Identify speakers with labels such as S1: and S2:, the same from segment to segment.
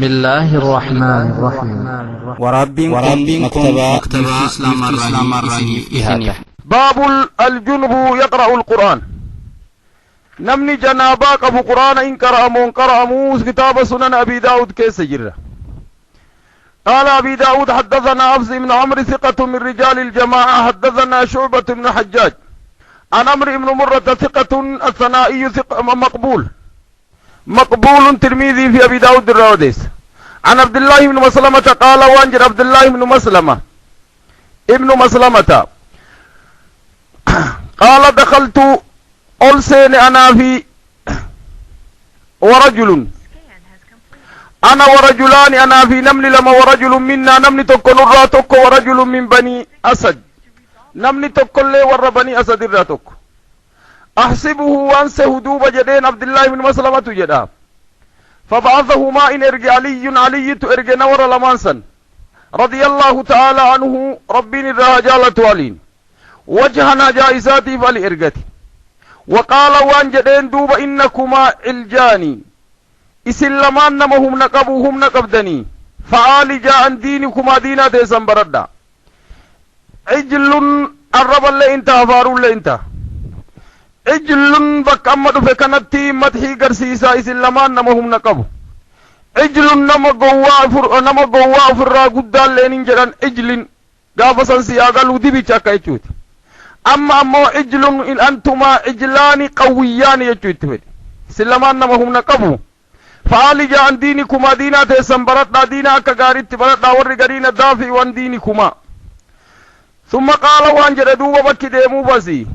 S1: بسم الله الرحمن الرحيم
S2: وربكم مكتب إسلام الرحيم.
S3: باب الجنب يقرأ القرآن. نمني جناباك أبو قرآن إن قرأ موس كتاب سنن أبي داود كيس جرة. قال أبي داود حدثنا أفز بن عمرو ثقة من رجال الجماعة حدثنا شعبة بن حجاج عن عمرو بن مرة ثقة الثنائي ثقة مقبول ترمذي في أبي داود الراوديس عن عبد الله بن مسلمة قال وانجر عبد الله بن مسلمة قال دخلت ألسين أنا في ورجل أنا ورجلان أنا في نمل لما ورجل منا نمل تكون الراتك ورجل من بني أسد نمل تكون لي ور بني أسد الراتك أحسبه وأنسه دوب جدين عبد الله بن مسلمة جدا فبعثهما إن إرجع علي تإرجع نور لمانسا رضي الله تعالى عنه ربين الرجال توالين وجهنا جائزاتي فالإرجتي وقال وان جدين دوب إنكما الجاني إسلمان نمهم نقبوهم نقبدني فعالي جاء عن دينكما دينا تيسان بردا عجل الرب اللي انت هفارو اللي انت عجل بك أمد فكانتي مدحي قرسيسا إسلمان نمهم نقبو عجل نما قواء فرا قدال لين جران عجل قافصا سياغالو دي بيشاكا يچوت أما عجل إن أنتما عجلان قويان يچوت إسلمان نمهم نقبو فعالج عن دينكما دينا تيسن برطنا دينا كغارت برطنا ورقرين الدافع وان دينكما ثم قال وانجر دوبا بكي ديمو بسي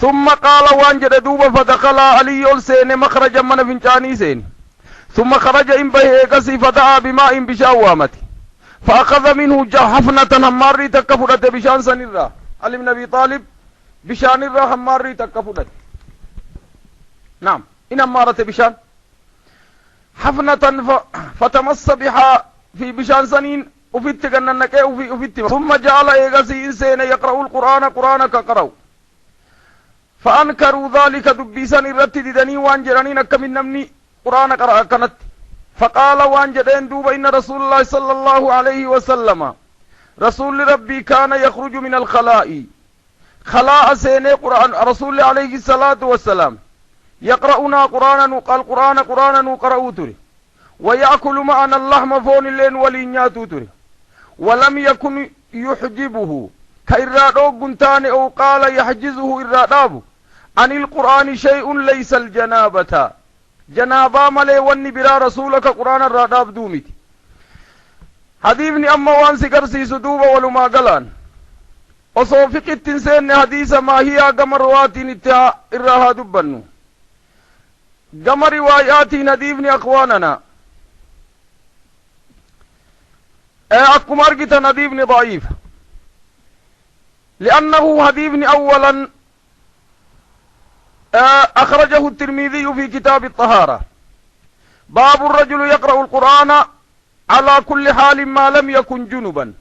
S3: ثم قال وانجر دوبا فدخل علي السين مخرجا من فنجاني سين ثم خرج إن به قسي فدعا بماء بشاوامتي فأخذ منه حفنة هماري تكفرت بشان سنرى علي بن أبي طالب بشان الرا هماري تكفرت نعم إن همارت بشان حفنة فتمس بها في بشان سنين وفيت جننك وفيت ثم جعل يغسي إنسان يقرأ القرآن قرآنك قرأوا فأنكروا ذلك دبيسان الرتد دني وانجراني نك من نمني قرآن قرأ كانت فقال وانجرين دوب إن رسول الله صلى الله عليه وسلم رسول ربي كان يخرج من الخلاء خلاء سين قرآن رسول عليه الصلاة والسلام يقرأنا قرآنا قرآنا قرأوا تري ويأكل معنا اللحم فون اللين ولينياتو تري ولم يكن يحجبه كإرادو قنتان أو قال يحجزه إرادابه عن القرآن شيء ليس الجنابة جنابا ملي ونبرا رسولك قرآن الراداب دومت حديثني أما وانسي قرسي سدوبة ولما قلان وصوفق التنسين حديث ما هي قمروات نتها إراها دبنو قم روايات نديبني أخواننا أكو مرقة نديبني ضعيف لأنه هديبني أولا أخرجه الترمذي في كتاب الطهارة باب الرجل يقرأ القرآن على كل حال ما لم يكن جنبا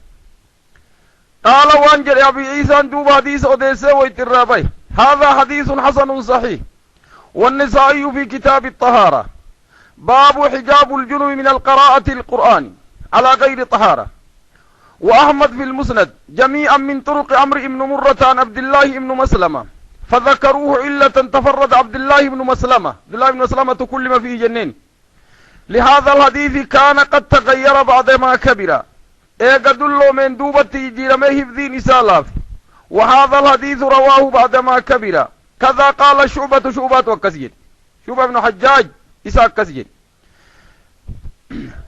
S3: قال وانجر أبي عيسى دوب حديث أديسة ويترابي هذا حديث حسن صحيح والنسائي في كتاب الطهارة باب حجاب الجنب من القراءة القرآن على غير طهارة وأحمد في المسند جميعا من طرق عمرو بن مرة عن عبد الله بن مسلمة فذكروه إلا تفرد عبد الله بن مسلمة كل ما فيه جنين لهذا الحديث كان قد تغير بعدما كبر قدلو من دوبة جيرمه في نسالاف وهذا الحديث رواه بعدما كبر كذا قال شعبة وكسجد شعبة بن حجاج إساء كسجد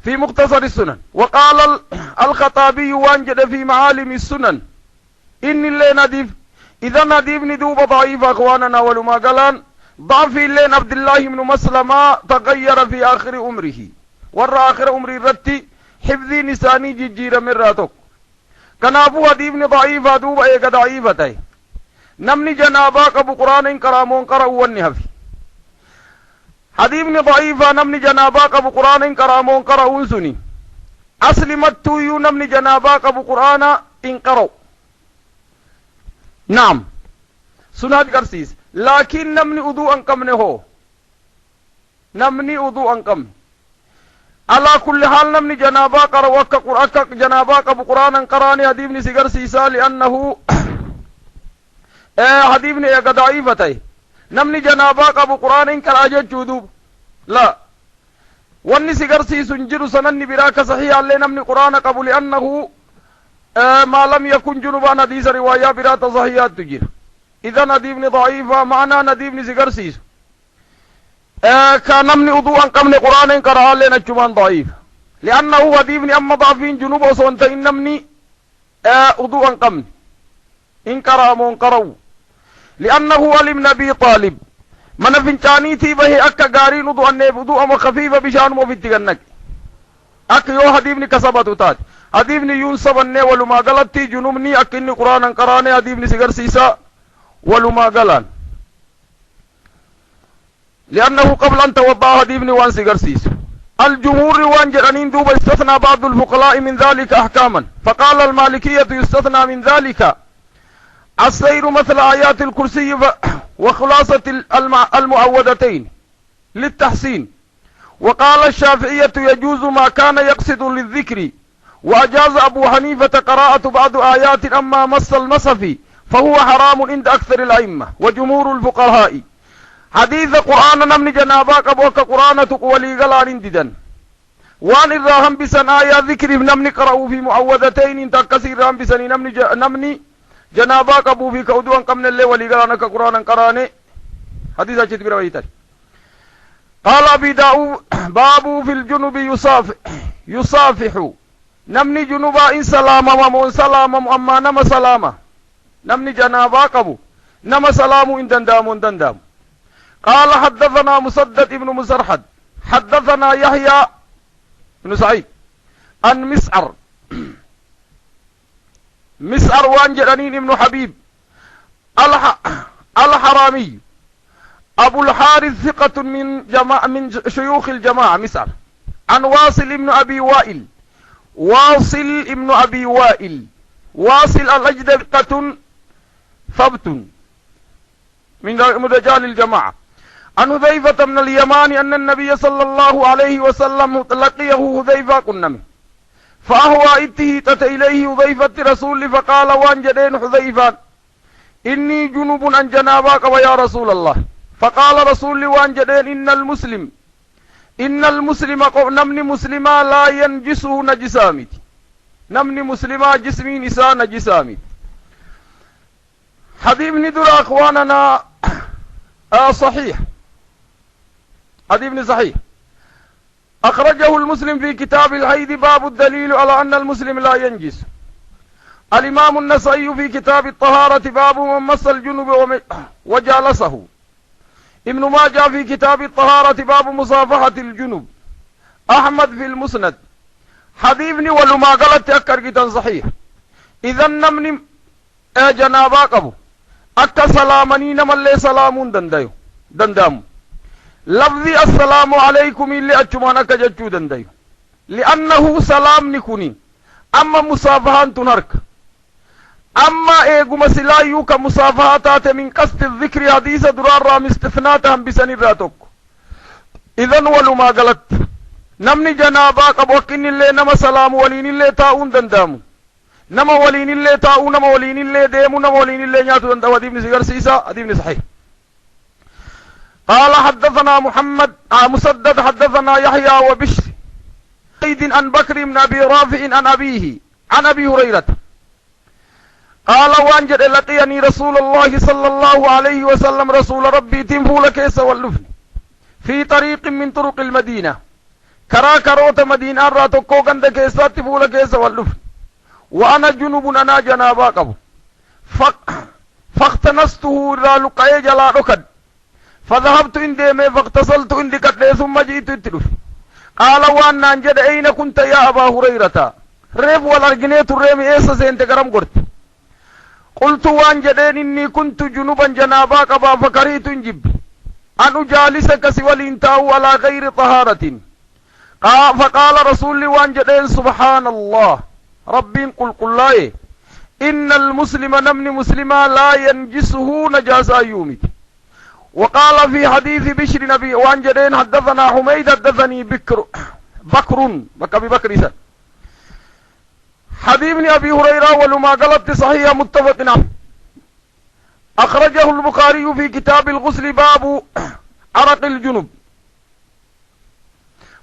S3: في مختصر السنن وقال الخطابي وانجد في معالم السنن إن اللي نديف إذا نديف ندوب ضعيف أخواننا ولما قالان ضعف اللين عبد الله بن مسلمة تغير في آخر عمره ور آخر عمر الرتي حفظي نساني جيجير من راتك كنابو هديفني ضعيف دوب ايقا ضعيفتي نمني جناباك ابو قرآن كرامون قرأوا والنهفي حديثني ضعيفة نمني جناباك ابو قرآن كرامون قرأوا سني أسلمت يو نمني جناباك ابو قرآن إن قرأوا نعم سنات قرسيس لكن نمني أدو أنكم نهو نمني أدو أنكم على كل حال نمني جنابا قرأ وكا جنابا قبو قرآنا قراني هديبني سيقر سيسا لأنه هديبني يقى ضعيفتي نمني جنابا قبو قرآن قرأ جودوب لا واني سيقر سيسن جرو سنني براك صحيح اللي نمني قرآن قبو لأنه ما لم يكن جنوبا نديس رواية برات صحيحات تجير إذا نديبني ضعيفة معنى نديبني سيقر سيسو كان نمني وضوءا قمني قرآن قرأ لنا الجمان ضعيف لأنه وديبني أما ضعفين جنوب وصونت إن نمني وضوءا قمني إن قرأ مون قرأوا لأنه ولم نبي طالب من فنشانيتي به أكا قارين وضوءا وخفيفة بشان وفيت جنك أكا يو هديبني كسبت تات هديبني ينصب الني ولما قلتي جنوبني أكني قرآن قراني هديبني سيقر سيسا ولما قلان لأنه قبل أن توضأ هديبني وان سيقر سيسا الجمهور وان جرانين دوب استثنى بعض الفقلاء من ذلك أحكاما فقال المالكية يستثنى من ذلك السير مثل آيات الكرسي وخلاصة المعوذتين للتحسين وقال الشافعية يجوز ما كان يقصد للذكر وأجاز أبو حنيفة قراءة بعض آيات أما مس المصحف فهو حرام عند أكثر الأئمة وجمهور الفقهاء حديث قرآن نمني جناباك أبوك قرآن تقولي قلان ددا وان الراهم بسن آيات ذكر نمني قرأوا في معوذتين تكسير راهم بسن نمني جناباك أبو في كودوان قمن اللي ولي قلانك قرآن قراني حديث أجد برويتر قال أبي داود باب في الجنوب يصافح نمني جنوبا إن سلام ومون سلام أما نما سلام نمني جناباك أبو نما سلام إن دندام قال حدثنا مسدد ابن مسرحد حدثنا يحيى بن سعيد عن مسعر وان جرانين ابن حبيب الحرامي أبو الحارث ثقة من شيوخ الجماعة مسعر عن واصل ابن أبي وائل واصل الأجد ثقة ثبت من رجال الجماعة عن حذيفة من اليمان أن النبي صلى الله عليه وسلم لقيه حذيفة كنمه فأهوى اتهيتت إليه حذيفة رسول فقال وان جدين حذيفة إني جنوب عن جنابك ويا رسول الله فقال رسول وان جدين إن المسلم نمني مسلما لا ينجسه نجسامت نمني مسلما جسمي نساء نجسامت حديث ندر أخواننا صحيح حديث صحيح أخرجه المسلم في كتاب الحيض باب الدليل على أن المسلم لا ينجس الإمام النسائي في كتاب الطهارة باب من مس الجنوب وجالسه ابن ماجه في كتاب الطهارة باب مصافحة الجنوب أحمد في المسند حديثني ولما قالت أكر جدا صحيح إذا نمني جناباك أبو أكا سلامني نمن لي سلامون دندام لفظي السلام عليكم اللي أجمانك ججو دندايو لأنه سلام نكوني أما مصافحان تنرك أما إيقو مسلايو كمصافحاتات من قصد الذكر حديث درار رام استثناتهم بسن الراتوك إذن ولو ما قلت نمني جناباك أبوكين اللي نما سلام ولين اللي تاؤون دندامو نما ولين اللي تاؤون نما ولين اللي ديمو نما ولين اللي نياتو دندامو أديبني سيغر سيسا أديبني صحيح قال حدثنا مسدد حدثنا يحيى وبشر زيد عن بكر بن أبي رافع عن أبيه عن أبي هريرة قال وانجد لقيني رسول الله صلى الله عليه وسلم رسول ربي تنفول كيس واللفن في طريق من طرق المدينة كرا كروت مدينة راتوكو كند كيسات تنفول كيس واللفن وأنا جنوب أنا جنابا قبو فاختنسته رالقاء جلا ركد فذهبت عندي فاغتسلت عندي كتلي ثم جئت التلف قال وانا انجد اين كنت يا ابا هريرة ريف والارجنيت الريم ايسا سينت كرم قرت قلت وانجدين اني كنت جنوبا جنابا قبا فكريت انجب ان اجالسك سوى انتاو على غير طهارة فقال رسول وانجدين سبحان الله ربي قل الله ان المسلم نمني مسلما لا ينجسه نجاسا يومت وقال في حديث بشر نبي وانجدين حدثنا حميد حدثني بكر بكر بكر سن حديث ابن أبي هريرة ولما قلت صحيح متفق عليه أخرجه البخاري في كتاب الغسل باب عرق الجنب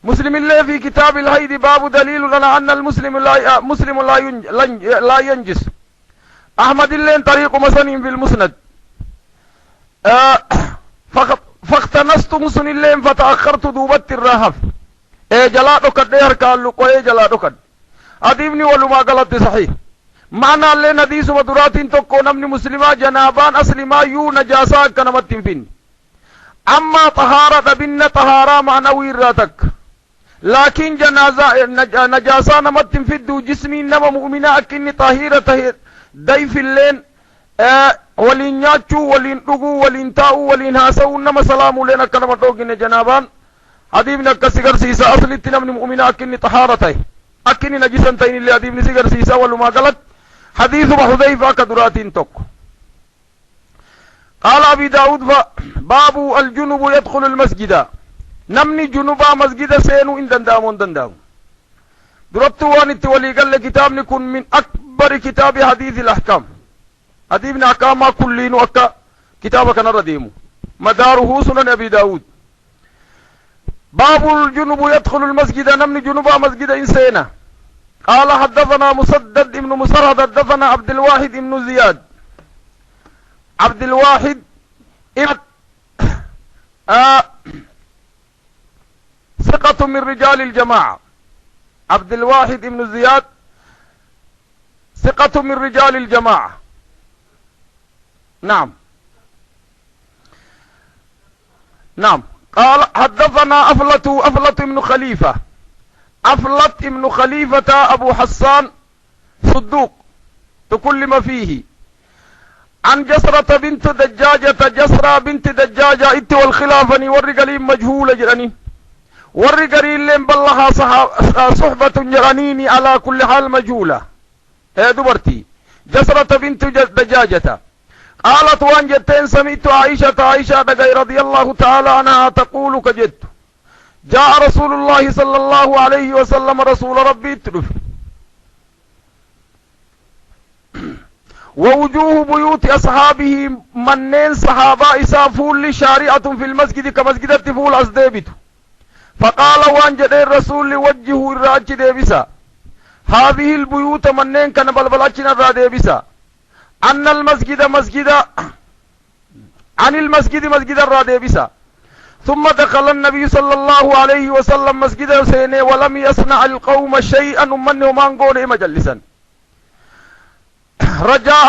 S3: مسلم الله في كتاب الهيد باب دليل لنا أن المسلم لا ينجس أحمد الله طريق مسن في المسند فاختنست مسن الله فتأخرت دوبت الرهف جلاتو قد يركال لقوي جلاتو قد أديبني ولما قلت صحيح معنى اللي نديس ودرات تكو نمني مسلمة جنابان أسلما يو نجاسا كنمت فين أما طهارة بن طهارة معنوي راتك لكن نجاسا نمت فدو جسمي نما مؤمنة أكني طهيرة دايف اللين ولين نياتشو ولين رقو ولين تاو ولين هاسو نما سلامو لنا كنمتوكين جنابان أديبنا كسيغر سيسا أصلي تنمني مؤمنة أكني طهارة أكني نجسا تين اللي أديبني سيغر سيسا ولما قلت حديث حذيفة كدرات تك قال أبي داود باب الجنوب يدخل المسجد نمني جنوبا مسجد سينو إن دندام دربت وانت ولي قال لكتاب نكون من أكبر كتاب حديث الأحكام حديثنا أحكام كلين وكا كتابك نرديمو مداره سنن أبي داود باب الجنوب يدخل المسجد نمني جنوبا مسجد إنسانا قال حدثنا مسدد ابن مسرهد حدثنا عبد الواحد ابن زياد عبد الواحد ثقة من رجال الجماعة عبد الواحد ابن زياد ثقة من رجال الجماعة نعم قال حدثنا أفلة ابن خليفة أفلت ابن خليفة أبو حسان صدوق تكلم فيه عن جسرة بنت دجاجة جسرة بنت دجاجة إت والخلافني والرجالين مجهولة جراني والرجالين لم بلها صحبة جرانيني على كل حال مجهولة هي دبرتي جسرة بنت دجاجة قالت وان جتين سمعت عائشة رضي الله تعالى عنها تقول كجدت جاء رسول الله صلى الله عليه وسلم رسول ربي تلف ووجوه بيوت أصحابه منين صحابة إسافول شارعة في المسجد كمسجد التفول أصدابت فقال وان جدين الرسول وجهه الراج ديبسا هذه البيوت منين كان بلبلاتنا الرا ديبسا عن المسجد مسجد الرا ديبسا ثم دخل النبي صلى الله عليه وسلم مسجد سيني ولم يصنع القوم شيئا من ومانقون مجلسا رجاء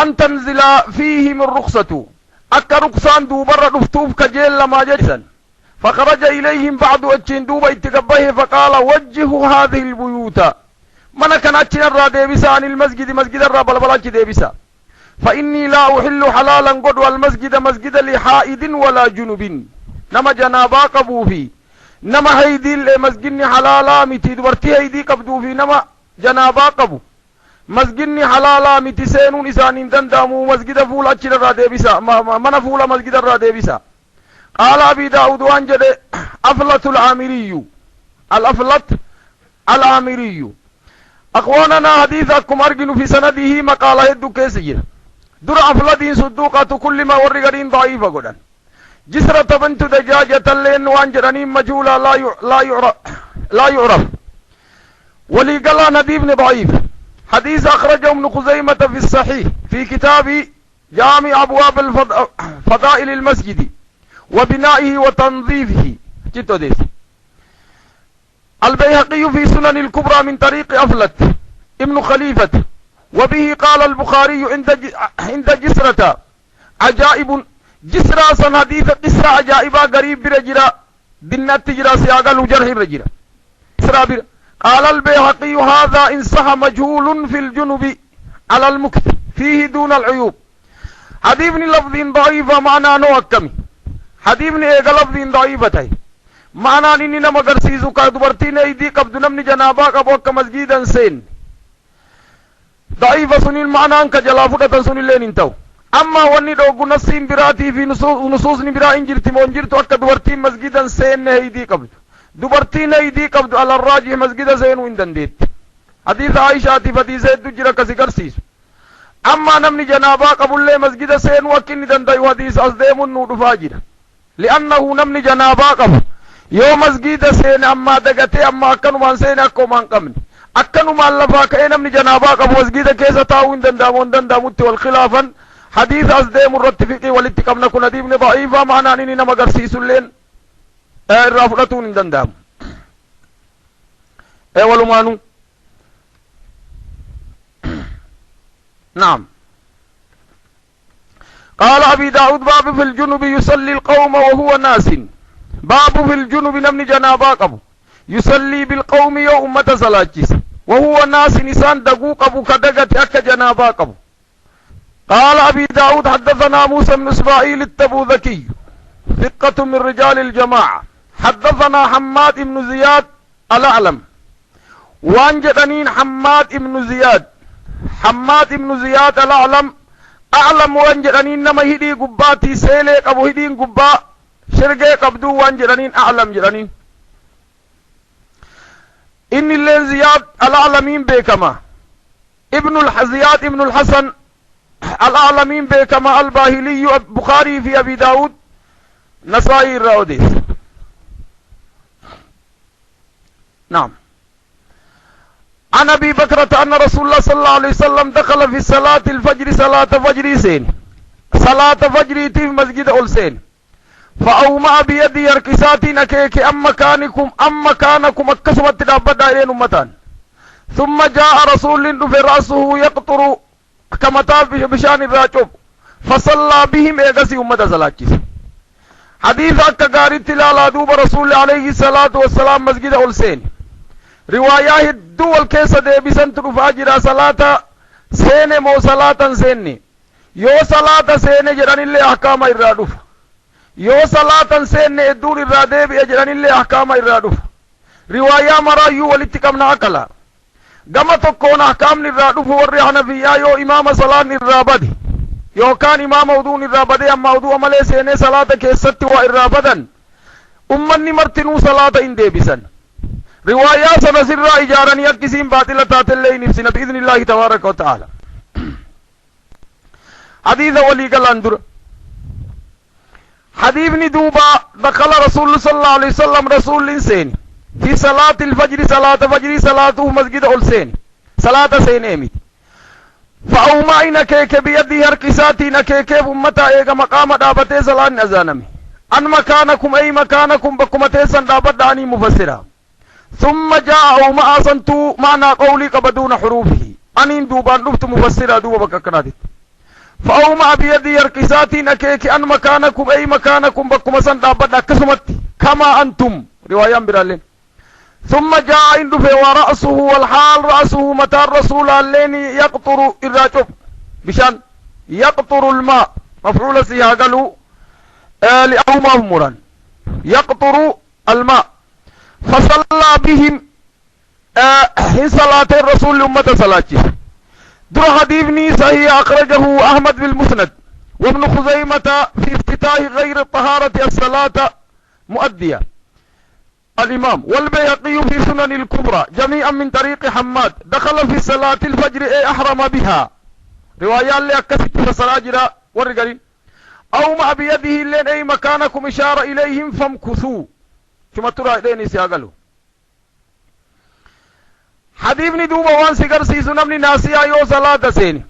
S3: أن تنزل فيهم الرخصة أكا رخصان دوبر رفتوف كجيل لما جلسا فخرج إليهم بعد أجين دوبا اتقبه فقال وجهوا هذه البيوت من كان أجين الرا ديبسا عن مسجد الرا بلبلاج ديبسا فإني لا أحل حلالا قد مسجد لحائد ولا جنوب نما جنابا قبو في نما هيدي مسجدني حلالا متي دورتي هيدي قبدو في نما جنابا قبو مسجدني حلالا متي سينون إسانين دندامو مسجد فول أجل الرادبسا من فول مسجد الرادبسا قال أبي داود وانجد أفلت العامري أخواننا حديثكم أرجن في سنده مقالة يدو كيسير در أفلدين صدوقات كل ما ورقرين ضعيفة قدن جسرة بنت دجاجة اللين وانجرانين مجهولة لا يعرف ولي قال نديب ضعيف حديث أخرجه ابن خزيمة في الصحيح في كتاب جامع أبواب فضائل المسجد وبنائه وتنظيفه جتو ديس البيهقي في سنن الكبرى من طريق أفلت ابن خليفة وبه قال البخاري عند جسرة عجائب جسرة سن حديث قصة عجائبا قريب برجرة دنات تجرى سياغل وجرح الرجرة قال البيهقي هذا إن صح مجهول في الجنوب على المكث فيه دون العيوب حديثني لفظ ضعيفة معنى نوكمي حديثني ايقى لفظ ضعيفة معنى اننا مقرسيزو كادبرتين ايدي قبض نمني جنابا قبوك مسجدا سين ضعيفة سنين معنى انك جلافة سنين لين انتو اما واني دوغو نصين براتي في نصوص نبرا انجرتي مونجرتو اكا دورتين مسجدا سين ايدي قبض دبرتين ايدي قبض على الراجح مسجد زين وندنديت حديث عائشة فدي زيد دجرة كسيكرسيس اما نمني جنابا قبل لي مسجد سين وكن دنداي حديث ازديم النور فاجر لانه نمني جنابا قبل يوم مسجد سين اما دغتي اما كانوا من سين اكو من قمن اكنوا ما لفا كاي نمني جنابا قبل مسجد كيسا تاون دندامون دندامت والخلافا حديث ازديم الرتفقي والاتقام نكون ابن ضعيفا معنا اني نما غرسيس لين الرافضتون دندام ولمانو نعم. قال أبي داود باب في الجنوب يصلي القوم وهو ناس باب في الجنوب نمني جنابا قبو يصلي بالقوم يوم أمة صلاجس وهو ناس نسان دقوق أبو كدقت أك جنابا قبو قال أبي داود حدثنا موسى بن إسماعيل التبوذكي ثقة من رجال الجماعة حدثنا حماد بن زياد الأعلم وانجدنين حماد بن زياد الأعلم أعلم وانجدنين نما هدي قباتي سيليك أبو هدين قبا شرقي قبدو وانجدنين أعلم جدنين إن اللين زياد الأعلمين بكما زياد ابن الحسن الأعلمين بكما الباهلي البخاري في أبي داود نسائي الراوديس نعم. عن ابي بكرة ان رسول الله صلى الله عليه وسلم دخل في صلاة الفجر صلاة فجر سين صلاة فجر في مسجد أولسين فأومأ بيدي يركساتي نكيك أم مكانكم أكسمت دابدا إلين أمتان ثم جاء رسول في رأسه يقطر كمتا بشان الراجب فصلى بهم إيغسي أمتا صلاة حديث أكا قاري تلالا دوب رسول عليه الصلاة والسلام مسجد أولسين رواية الدول كيسة دي بسنت رفاجرة صلاة سينة مو صلاة سينة يو صلاة سينة جران اللي أحكام إرادوف يو صلاة سينة الدور إرادة بأجران اللي أحكام إرادوف رواية مرا يو والاتقامنا أكلا قم تكون أحكام إرادوف ورحنا فيها يو إمام صلاة إرابد يو كان إمام موضوع إرابد أما موضوع ملي سينة صلاة كيسة وإرابدا أمني مرتنو صلاة إندي بسن روايات سنسر إجارة يكسين باطلة تاتلي نفسنا بإذن الله تبارك وتعالى حديث ولي قال حديث ندوبا دخل رسول صلى الله عليه وسلم رسول إنسان في صلاة الفجر صلاته مسجد أولسين صلاة سين أميت فأوما إنكيك بيدي هركساتي نكيك أمتا إيغا مقام دابتي صلاة نزانمي أن مكانكم أي مكانكم بكمتي سندابت داني مفسرا ثم جاء وما أصنتو معنى قولي بدون حروفه أنين دوبان لفت مفسرة دوبا بككنادت فأوما بيدي يركساتي نكيك أن مكانكم أي مكانكم بكم سندابت كسمت كما أنتم رواية برالين ثم جاء عنده ورأسه والحال رأسه متى الرسول اللين يقطر الراجب بشان يقطر الماء مفعول سيها قالوا لأوما همرا يقطر الماء فصلى بهم صلاة الرسول لأمة صلاته در حديثني صحيح أخرجه أحمد بالمسند وابن خزيمة في افتتاح غير الطهارة الصلاة مؤدية الإمام والبيهقي في سنن الكبرى جميعا من طريق حماد دخل في صلاة الفجر أحرم بها رواية اللي أكست فصلاة جرا ورقرين أو ما بيده اللين أي مكانكم إشارة إليهم فامكثوا كما ترى ديني سياقلو حديثني دوبا وان سيقر سيسو نمني ناسيا يو صلاة سيني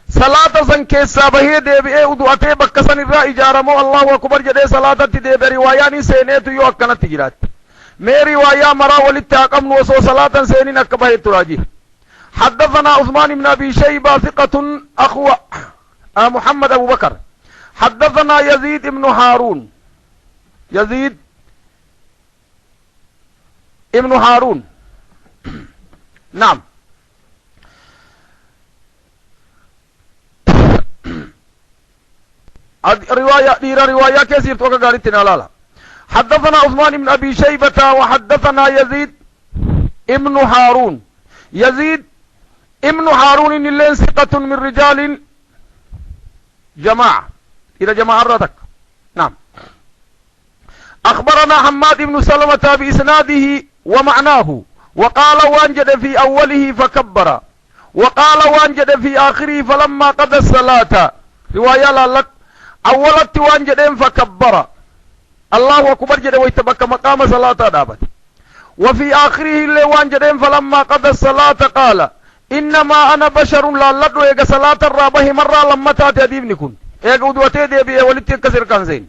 S3: صلاة سن كيسا بهي دي بي ادو اتي بكسن الرأي جارمو الله اكبر جدي صلاة تدي بي رواياني سينيتو يو اكنا تجرات مي روايا مرا ولتاقم نوسو صلاة سيني نكبه تراجي حدثنا عثمان بن ابي شيبة ثقة اخو محمد ابو بكر حدثنا يزيد ابن هارون ابن هارون نعم رواية كثير توقع قارتنا لالا حدثنا عثمان بن أبي شيبة وحدثنا يزيد ابن هارون إن اللين ثقة من رجال جماعة إذا جماعة رتك نعم أخبرنا حماد بن سلمة بإسناده ومعناه وقال وانجد في أوله فكبر وقال وانجد في آخره فلما قضى الصلاة رواية لك أولت وانجد فكبر الله أكبر جد ويتبكى مقام صلاة دابت وفي آخره اللي وانجد فلما قضى الصلاة قال إنما أنا بشر لا لدو إيقى صلاة الرابه مرة لما تاتي أديبني كن إيقى أدوتي دي بيه ولدتي كسر كان زين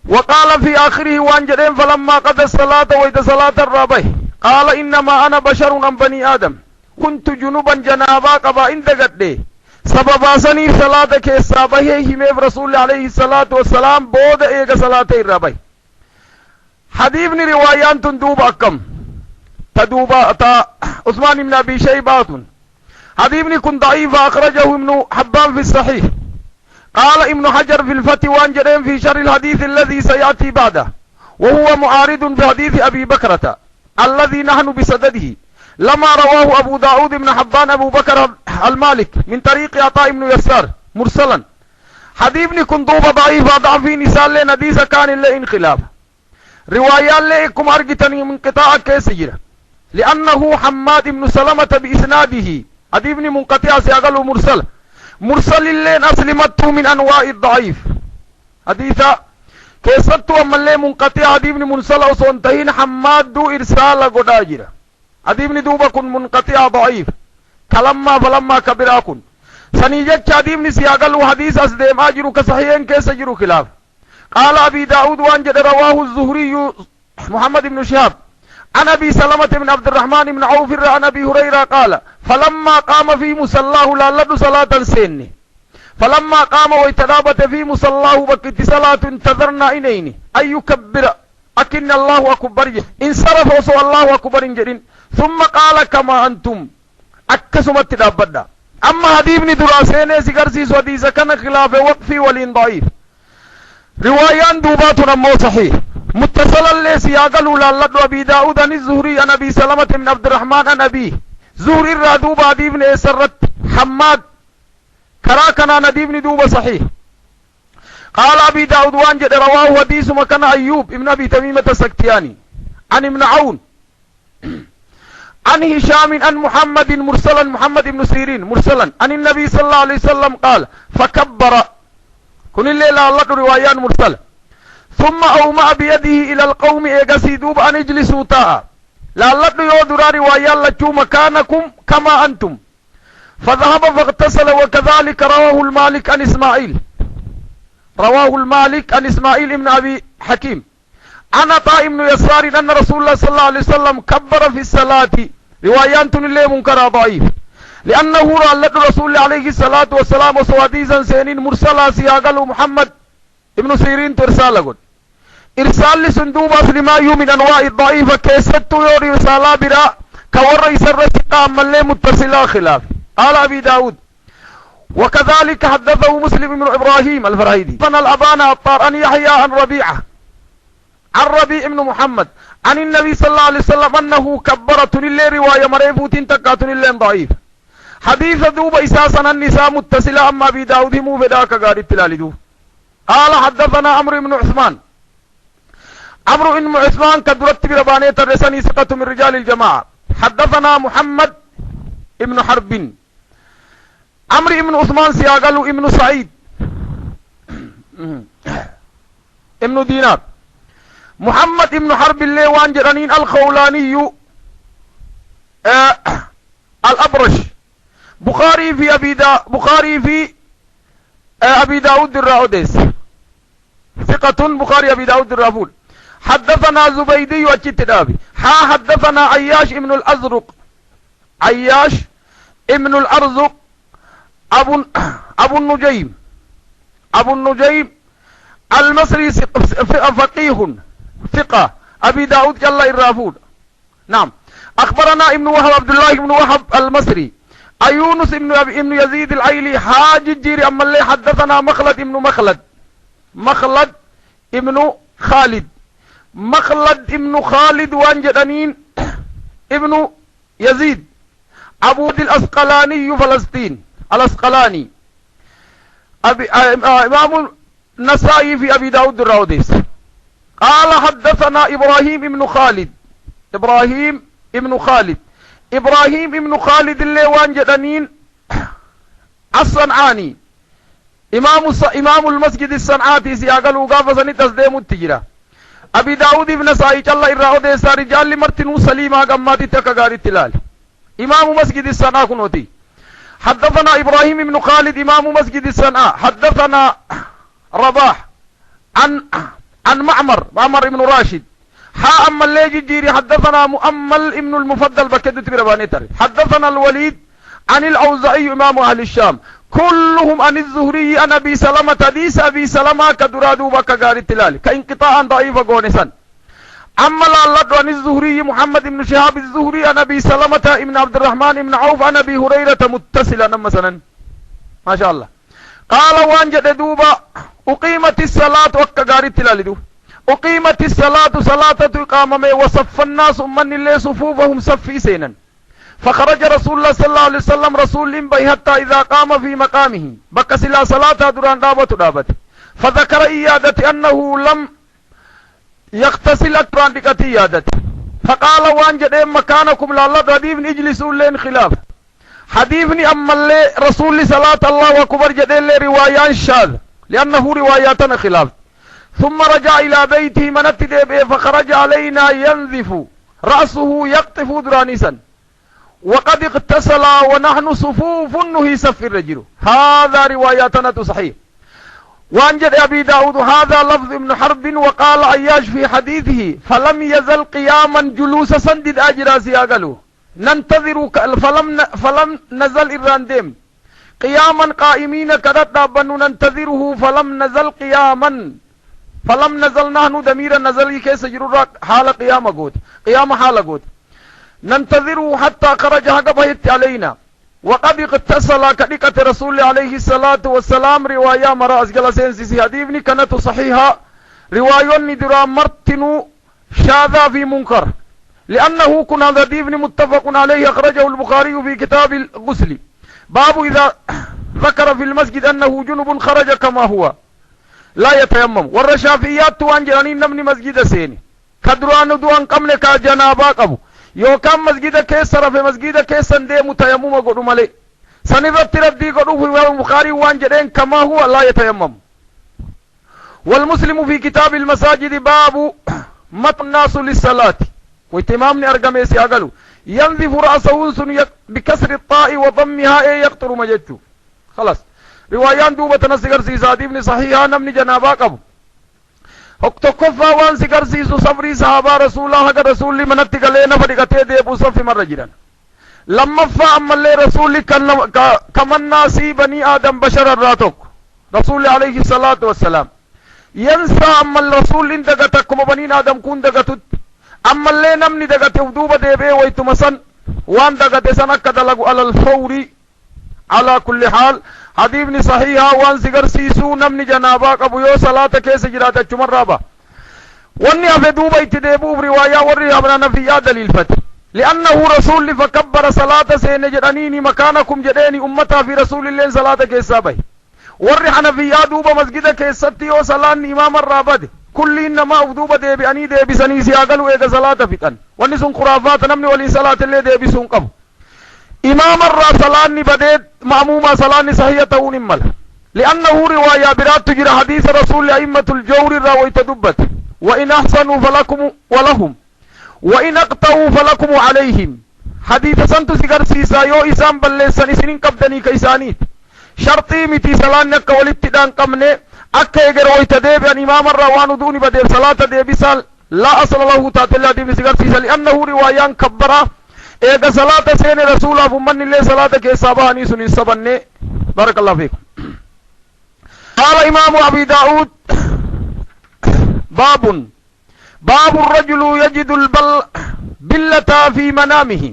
S3: وقال في آخره وانجد فلما قضى الصلاة وإذا صلاة الرابه قال إنما أنا بشر من بني آدم كنت جنوبا جنابا قبا اندقت دي سببا سني صلاة كيسا بهيه هميف رسول عليه الصلاة والسلام بود ايقى صلاة الرابه حديثني روايان تندوب أكم تدوبا تا عثمان بن أبي شيبات حديثني كن ضعيف أخرجه ابن حبان في الصحيح قال ابن حجر في الفتح وانجرين في شر الحديث الذي سيأتي بعده وهو معارض بحديث أبي بكرة الذي نحن بصدده لما رواه أبو داود بن حبان أبو بكر المالك من طريق عطاء بن يسار مرسلا حديثني كن دوبا ضعيف ضعفي نسال لنا ديس كان إلا انخلاف روايات لكم أرجتني من قطاع كيسجرة لأنه حماد بن سلمة بإسناده حديثني منقطع سيقل مرسل اللين أسلمته من أنواع الضعيف حديثا كيسته أما اللين منقطع حديثني منسل وصنتهين حماد دو إرسال قداجرة حديثني دوبا كن منقطع ضعيف كلما فلما كبراكن سنيجت حديثني سيقل حديث أسديم آجر كصحيحين كيسجر خلاف قال أبي داود وانجد رواه الزهري محمد بن شهاب عن أبي سلمة بن عبد الرحمن بن عوف عن أبي هريرة قال فلما قام في مصلاه لالد صلاة سن فلما قام ويتنابت في مصلاه بكت صلاة انتظرنا إنيني أن يكبر أكن الله أكبر انصرف وصو الله أكبر جرين ثم قال كما أنتم أكسمت تدابدا أما حديثني دراسين سيقرسيس وديس كان خلاف وقفي ولين ضعيف روايان دوباتنا مو صحيح متصلا ليس يقلوا لالد أبي داود عن الزهري عن أبي سلمة بن عبد الرحمن عن أبيه زهري الرادوب عديب سرت حماد كراكنا نديب دوب صحيح قال أبي داود وانجد رواه حديث مكان أيوب ابن أبي تميمة السكتياني عن ابن عون عن هشام عن محمد مرسلا محمد بن سيرين مرسلا عن النبي صلى الله عليه وسلم قال فكبر كن الليلة الله روايان مرسل ثم أومأ بيده إلى القوم إيقاسي دوب أن اجلسوا تاء لعلت يودر روايان لكو مكانكم كما أنتم فذهب فاغتسل وكذلك رواه المالك عن إسماعيل عن إسماعيل بن أبي حكيم عن عطاء بن يسار أن رسول الله صلى الله عليه وسلم كبر في الصلاة روايان اللي منكر ضعيف لأنه لعلت رسول الله عليه الصلاة والسلام وصواديزا سينين مرسلا سياقل محمد ابن سيرين ترسال إرسال لسندوب أصل ما من أنواع الضعيفة كيست يوري رسالة براء كور يسر سقام من لي متصلا خلاف قال أبي داود وكذلك حدثه مسلم بن إبراهيم الفراهيدي فن الأبان الطار أن يحيى عن ربيع بن محمد عن النبي صلى الله عليه وسلم أنه كبرت لله رواية مريفوتين تكاتن الله ضعيف حديث دوب إساسا النساء متصلا أما أبي داود مو فداك قال التلالي قال حدثنا عمرو بن عثمان كدرت بربانية الرساني ثقة من رجال الجماعة حدثنا محمد ابن حرب عمرو بن عثمان سياقلوا ابن سعيد ابن دينار محمد ابن حرب اللي وانجرانين الخولاني الأبرش بخاري في أبي داود الراوديس ثقة بخاري أبي داود الرافول حدثنا زبيدي والكتابي حدثنا عياش ابن الأرزق أبو النجيم المصري فقيه ثقة أبي داود جل الرافول نعم أخبرنا ابن وهب عبد الله بن وهب المصري يونس ابن يزيد العيلي حاج الجيري أما اللي حدثنا مخلد ابن خالد وانجدنين ابن يزيد أبو الأسقلاني فلسطين الأسقلاني إمام النسائي في أبي داود الراوديس قال حدثنا إبراهيم بن خالد اللي وانجدنين الصنعاني إمام المسجد الصنعاتي سياقلوا قافزني تصديم التجرى أبي داود بن سعيد الله إرعو ديسا رجال لمرتنو سليما قماتي تكاقاري التلال إمام مسجد الصنعاء كنوتي حدثنا إبراهيم بن خالد إمام مسجد الصنعاء حدثنا رباح عن معمر بن راشد أما اللي جيري حدثنا مؤمل ابن المفضل بكدت برباني تري حدثنا الوليد عن الأوزعي إمام أهل الشام كلهم عن الزهري عن أبي سلمة حديث أبي سلمة كدرادو بكغاري التلال كإنقطاعا ضعيفا قونسا أما الله عن الزهري محمد بن شهاب الزهري عن أبي سلمة ابن عبد الرحمن بن عوف عن أبي هريرة متصلا مثلا ما شاء الله قال وانجد دوبا أقيمت الصلاة وكغاري التلال دو أقيمت الصلاة صلاة إقامة وصف الناس من اللي صفوفهم صفي سينا فخرج رسول الله صلى الله عليه وسلم رسول بي حتى إذا قام في مقامه بكس لا صلاة دران دابت فذكر إيادة أنه لم يغتسل أكران دكت إيادة فقال وانجد مكانكم لله رديفني اجلسوا لين خلاف حديثني أما اللي رسول صلاة الله وكبر جدين روايان شاذ لأنه رواياتنا خلاف ثم رجع إلى بيته منت ديبه فخرج علينا ينذف رأسه يقطف درانيسا وقد اغتسل ونحن صفوف نهي صف الرجل هذا رواياتنا صحيح وانجد أبي داود هذا لفظ ابن حرب وقال عياش في حديثه فلم يزل قياما جلوسا سندد أجراسي أقلوا ننتظر فلم نزل الرانديم قياما قائمين كدت بنو ننتظره فلم نزل قياما فلم نزل نحن دمير نزل كيس جرور حال قيام حال قوت ننتظره حتى خرج هقبهت علينا وقد اغتسل كدكة رسول عليه الصلاة والسلام رواية مراس جلسين سيسي حديثني كانت صحيحة رواية ندرا مرتن شاذا في منكر لأنه كنا حديثني متفق عليه أخرجه البخاري في كتاب الغسل باب إذا ذكر في المسجد أنه جنب خرج كما هو لا يتيمم والرشافيات توان جرانين نمني مسجد سيني كدران دوان قمنا كجنابا قبو يوكام مسجد كيسر في مسجد كيسر دي متيمم قدو ملي سنبت ردي قدو في البخاري وان جرين كما هو لا يتيمم والمسلم في كتاب المساجد باب مت الناس للصلاة واتمامني أرقميسي أقلو ينذف رأسه بكسر الطاء وضمها يقطر مججو خلاص روايان دوبة نسيقر سيسادي ابن صحيحة نمني جنابا قبو اكتوكفا وان سيقر سيسو صبري صحابة رسول الله حق رسول لي منتي قلينا فدقتي ديبو صفي مرة جران لما فأما اللي رسول لي كمن ناسي بني آدم بشر الراتوك رسول الله عليه الصلاة والسلام ينسى أما الرسول لين دقتكم بني آدم كون دقتت أما اللي نمني دقتي ودوبة ديبي ويتمسن وان دقتي سنك دلقوا على الفوري على كل حال حديثني صحيحة وان سيقر سيسو نمني جنابا قبو يو صلاة كيس جراتا چمر رابا واني افدوبا اتدابو برواية وري ابنا نفيا دليل فتح لأنه رسول فكبر صلاة سين جرانيني مكانكم جريني أمتا في رسول الله صلاة كيسا بي وري حنفيا دوبا مسجد كيستي و صلاة امام الرابد كل انما افدوبا ديبي اني ديبي سنيسي اقلو ايقا صلاة فتن واني سن خرافات نمني ولي صلاة اللي ديبي سن قبو إمام الرا صلاني بديت معمومة صلاني صحية تون مل لأنه رواية برات تجرى حديث رسول أئمة الجور الراوي تدبت وإن أحسنوا فلكم ولهم وإن أقطعوا فلكم عليهم حديث سنتو سيقر سيسا يو إسان بلسان سنين قبدني كيسانيت شرطي متي صلاني أكا والابتدان قمني أكا يقر ويتديب أن إمام الروان دوني بديب صلاة ديب سال لا أصل الله تعالى ديب سيقر سيسا لأنه روايان كبرا ايقا صلاة سين رسول فمن اللي صلاة كيساباني سنين سبني بارك الله فيكم قال إمام أبي داود باب الرجل يجد بلة في منامه